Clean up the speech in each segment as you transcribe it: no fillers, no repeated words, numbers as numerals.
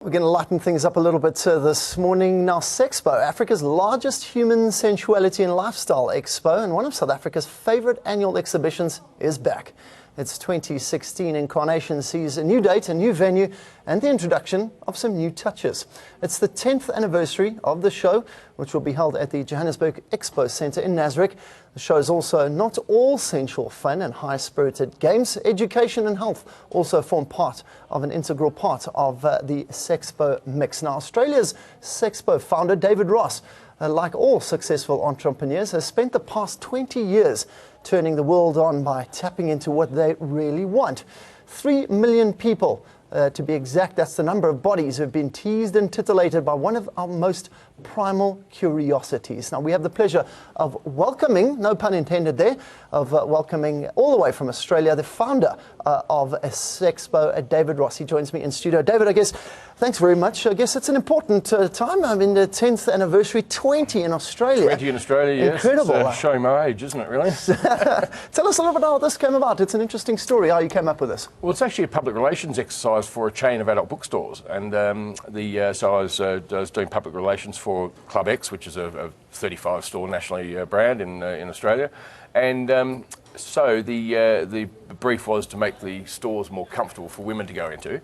We're going to lighten things up a little bit this morning. Now, Sexpo, Africa's largest human sensuality and lifestyle expo, and one of South Africa's favourite annual exhibitions, is back. Its 2016 incarnation sees a new date, a new venue, and the introduction of some new touches. It's the 10th anniversary of the show, which will be held at the Johannesburg Expo Centre in Nasrec. The show is also not all sensual fun and high-spirited games. Education and health also form part of an integral part of the Sexpo mix. Now, Australia's Sexpo founder, David Ross, like all successful entrepreneurs, has spent the past 20 years turning the world on by tapping into what they really want. 3 million people, to be exact, that's the number of bodies who have been teased and titillated by one of our most primal curiosities. Now, we have the pleasure of welcoming, no pun intended there, of welcoming all the way from Australia, the founder of Sexpo, David Ross. He joins me in studio. David, I guess, thanks very much. I guess it's an important time. I mean, the 10th anniversary, 20 in Australia. 20 in Australia, yes. Incredible. It's showing my age, isn't it, really? Tell us a little bit how this came about. It's an interesting story, how you came up with this. Well, it's actually a public relations exercise for a chain of adult bookstores. And so I was doing public relations for Club X, which is a 35-store nationally brand in Australia. And so the brief was to make the stores more comfortable for women to go into.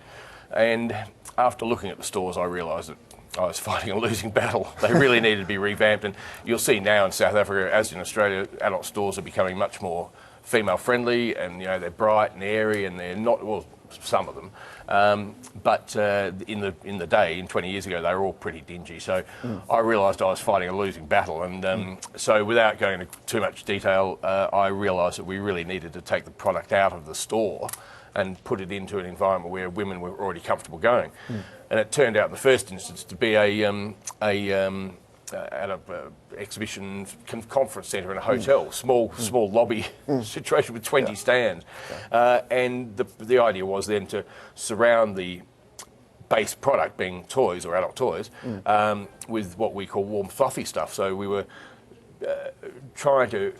And after looking at the stores, I realised that I was fighting a losing battle. They really needed to be revamped. And you'll see now in South Africa, as in Australia, adult stores are becoming much more female-friendly, and they're bright and airy, and they're not, well, some of them. But in the day, 20 years ago, they were all pretty dingy. So I realised I was fighting a losing battle. And so without going into too much detail, I realised that we really needed to take the product out of the store and put it into an environment where women were already comfortable going. And it turned out in the first instance to be at an exhibition conference centre in a hotel, small lobby situation with 20 stands. And the idea was then to surround the base product, being toys or adult toys, with what we call warm fluffy stuff. So we were trying to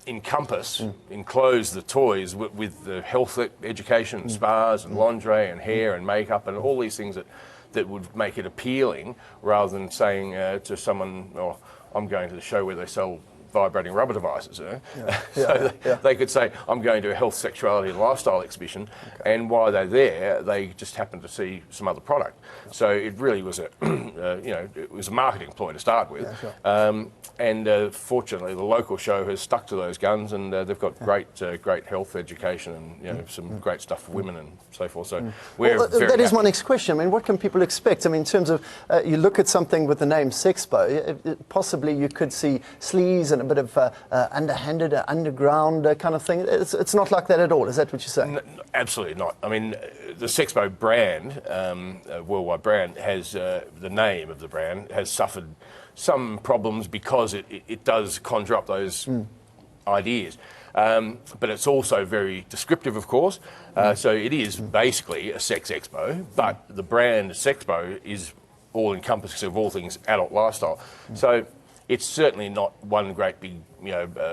enclose the toys with the health education, spas and lingerie and hair and makeup and all these things that would make it appealing, rather than saying to someone, "Oh, I'm going to the show where they sell vibrating rubber devices." They could say, "I'm going to a health, sexuality and lifestyle exhibition," and while they're there, they just happen to see some other product. So it really was a, it was a marketing ploy to start with. And fortunately, the local show has stuck to those guns, and they've got great health education and some great stuff for women and so forth. So that is my next question. I mean, what can people expect? I mean, in terms of you look at something with the name Sexpo, possibly you could see sleaze and a bit of underhanded, underground kind of thing. It's not like that at all. Is that what you're saying? No, absolutely not. I mean, the Sexpo brand, worldwide brand, has the name of the brand has suffered some problems because it does conjure up those ideas. But it's also very descriptive, of course. So it is basically a sex expo, but the brand Sexpo is all-encompassing of all things adult lifestyle. So it's certainly not one great big,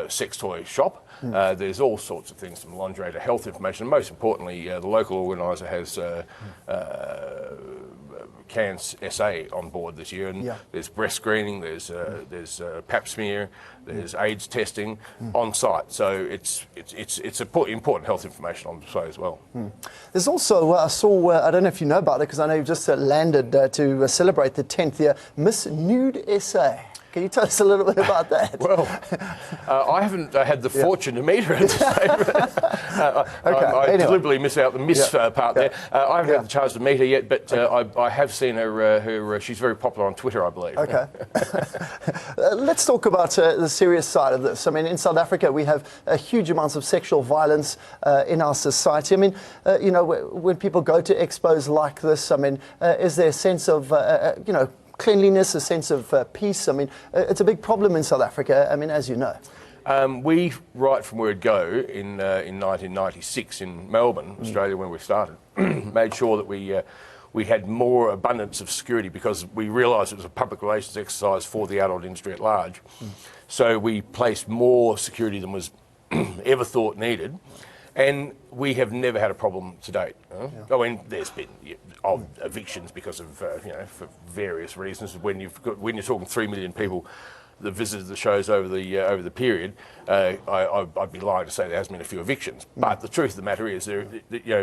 sex toy shop. There's all sorts of things, from lingerie to health information. Most importantly, the local organiser has Cairns SA on board this year, and there's breast screening, there's pap smear, there's AIDS testing on site. So it's important health information on display as well. There's also I saw I don't know if you know about it, because I know you've just landed to celebrate the 10th year, Miss Nude SA. Can you tell us a little bit about that? Well, I haven't had the fortune to meet her. I deliberately miss out the miss part there. I haven't had the chance to meet her yet, but I have seen her. She's very popular on Twitter, I believe. Okay. Let's talk about the serious side of this. I mean, in South Africa, we have huge amounts of sexual violence in our society. I mean, when people go to expos like this, I mean, is there a sense of, cleanliness, a sense of peace? I mean, it's a big problem in South Africa, I mean, as you know. We, right from word go, in 1996 in Melbourne, Australia, when we started, made sure that we had more abundance of security, because we realised it was a public relations exercise for the adult industry at large. So we placed more security than was ever thought needed. And we have never had a problem to date. I mean, there's been odd evictions because of for various reasons. When you're talking 3 million people that visited the shows over the period, I'd be lying to say there hasn't been a few evictions. But the truth of the matter is,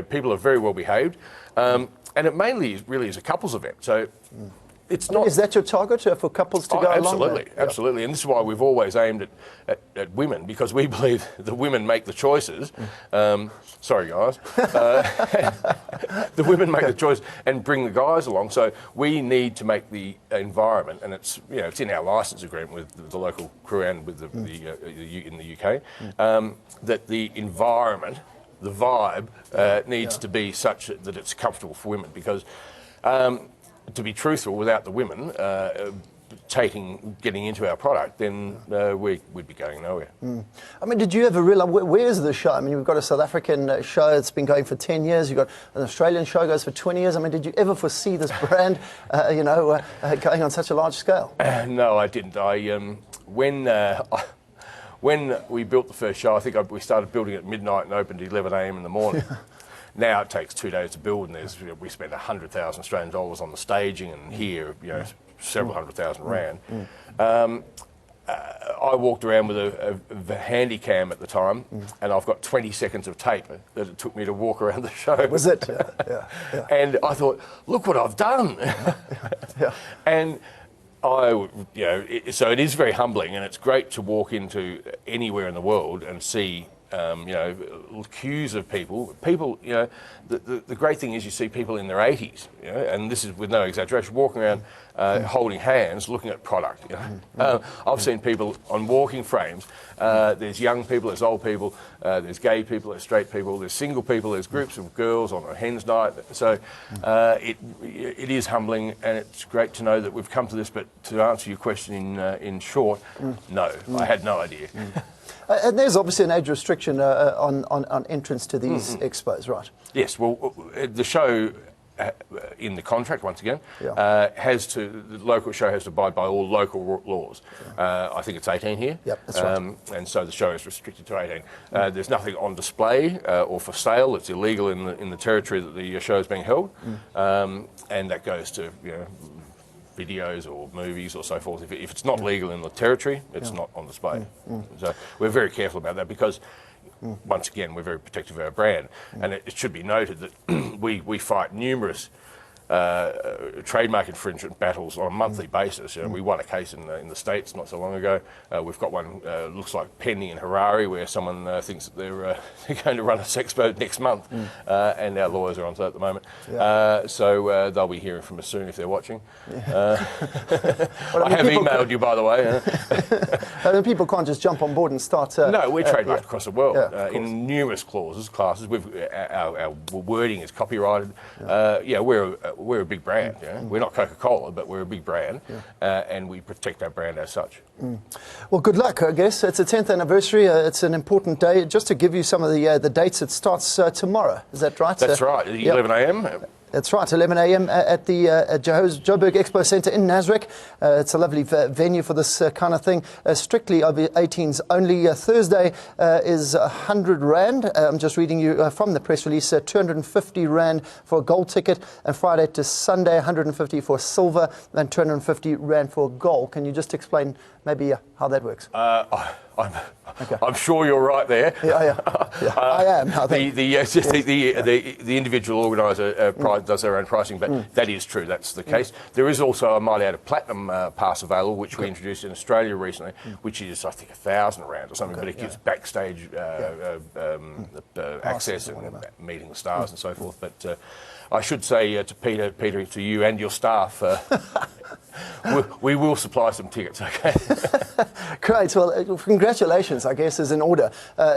people are very well behaved, and it mainly really is a couples event. So. It's not. Is that your target for couples to go absolutely, along? Absolutely, and this is why we've always aimed at women, because we believe the women make the choices. Sorry, guys. The women make the choice and bring the guys along. So we need to make the environment, and it's in our licence agreement with the local crew and with in the UK, that the environment, the vibe, needs to be such that it's comfortable for women, because. To be truthful, without the women getting into our product, then we'd be going nowhere. I mean, did you ever realise, where's the show? I mean, you've got a South African show that's been going for 10 years. You've got an Australian show goes for 20 years. I mean, did you ever foresee this brand, going on such a large scale? No, I didn't. When we built the first show, I think we started building at midnight and opened at 11 a.m. in the morning. Now it takes 2 days to build, and we spend 100,000 Australian dollars on the staging, and here, several 100,000 rand. I walked around with a handy cam at the time, and I've got 20 seconds of tape that it took me to walk around the show. Was it? Yeah. And I thought, look what I've done. And so it is very humbling, and it's great to walk into anywhere in the world and see. Queues of people. The great thing is you see people in their 80s, and this is with no exaggeration, walking around holding hands, looking at product. I've seen people on walking frames. There's young people, there's old people, there's gay people, there's straight people, there's single people, there's groups of girls on a hen's night. So it is humbling, and it's great to know that we've come to this. But to answer your question in short, no, I had no idea. And there's obviously an age restriction on entrance to these expos, right? Yes, well, the show, in the contract, once again, the local show has to abide by all local laws. I think it's 18 here. Yep, that's right. And so the show is restricted to 18. There's nothing on display or for sale. It's illegal in the territory that the show is being held. And that goes to, videos or movies or so forth. If it's not legal in the territory, it's not on display. So we're very careful about that, because once again, we're very protective of our brand. And it should be noted that we fight numerous trademark infringement battles on a monthly basis. We won a case in the States not so long ago. We've got one, looks like pending in Harare, where someone thinks that they're going to run a Sexpo next month, and our lawyers are onto that at the moment. So they'll be hearing from us soon if they're watching. I have emailed you, by the way. People can't just jump on board and start. No, we're trademarked across the world in numerous classes. Our wording is copyrighted. We're a big brand. We're not Coca-Cola, but we're a big brand, and we protect our brand as such. Well, good luck, I guess. It's a 10th anniversary. It's an important day. Just to give you some of the dates, it starts tomorrow. Is that right? That's right, 11 a.m. That's right, 11 a.m. at the Joburg Expo Centre in Nasrec. It's a lovely venue for this kind of thing. Strictly over 18s only. Thursday is 100 Rand. I'm just reading you from the press release, 250 Rand for a gold ticket. And Friday to Sunday, 150 for silver and 250 Rand for gold. Can you just explain maybe how that works? I'm sure you're right there. I am. I think. The individual organiser does their own pricing, but that is true. That's the case. There is also a Mighty Out of Platinum pass available, which we introduced in Australia recently, which is, I think, 1,000 Rand or something, but it gives backstage access and meeting the stars and so forth. But I should say to Peter, to you and your staff, we will supply some tickets, okay? Great. Well, congratulations, I guess, is in order.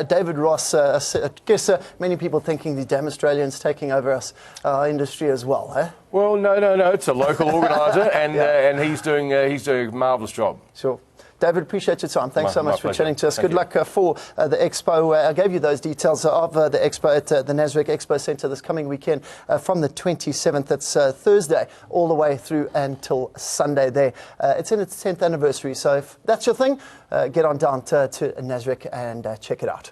David Ross, I guess many people thinking the damn Australians taking over our industry as well, eh? Well, no. It's a local organiser, and he's doing a marvellous job. Sure. David, appreciate your time. Thanks so much for chatting to us. Good luck for the Expo. I gave you those details of the Expo at the Nasrec Expo Centre this coming weekend from the 27th. It's Thursday all the way through until Sunday there. It's in its 10th anniversary, so if that's your thing, get on down to Nasrec and check it out.